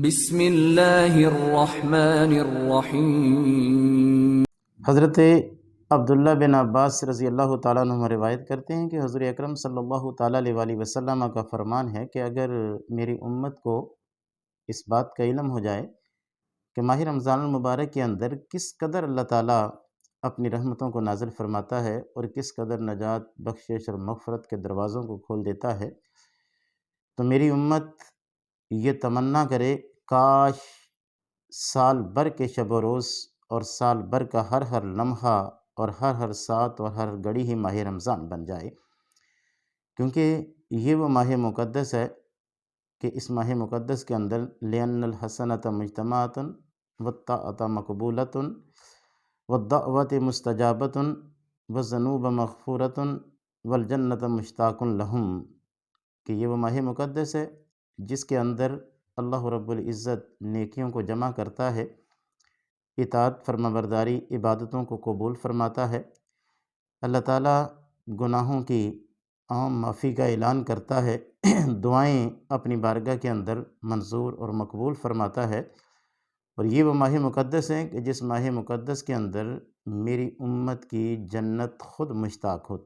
بسم اللہ الرحمن الرحیم۔ حضرت عبداللہ بن عباس رضی اللہ تعالیٰ عنہ روایت کرتے ہیں کہ حضور اکرم صلی اللہ تعالیٰ علیہ وسلم کا فرمان ہے کہ اگر میری امت کو اس بات کا علم ہو جائے کہ ماہ رمضان المبارک کے اندر کس قدر اللہ تعالیٰ اپنی رحمتوں کو نازل فرماتا ہے اور کس قدر نجات، بخشش اور مغفرت کے دروازوں کو کھول دیتا ہے، تو میری امت یہ تمنا کرے کاش سال بھر کے شب و روز اور سال بھر کا ہر ہر لمحہ اور ہر ساعت اور ہر گھڑی ہی ماہ رمضان بن جائے، کیونکہ یہ وہ ماہ مقدس ہے کہ اس ماہ مقدس کے اندر لِأَنَّ الْحَسَنَةَ مُجْتَمَعَةٌ وَالطَّاعَةَ مَقْبُولَةٌ وَالدَّعْوَةُ مُسْتَجَابَةٌ وَالذُّنُوبُ مَغْفُورَةٌ وَالْجَنَّةُ مُشْتَاقٌ لَهُمْ، کہ یہ وہ ماہ مقدس ہے جس کے اندر اللہ رب العزت نیکیوں کو جمع کرتا ہے، اطاعت فرمانبرداری عبادتوں کو قبول فرماتا ہے، اللہ تعالیٰ گناہوں کی عام معافی کا اعلان کرتا ہے، دعائیں اپنی بارگاہ کے اندر منظور اور مقبول فرماتا ہے، اور یہ وہ ماہ مقدس ہے کہ جس ماہ مقدس کے اندر میری امت کی جنت خود مشتاق ہوتی ہے۔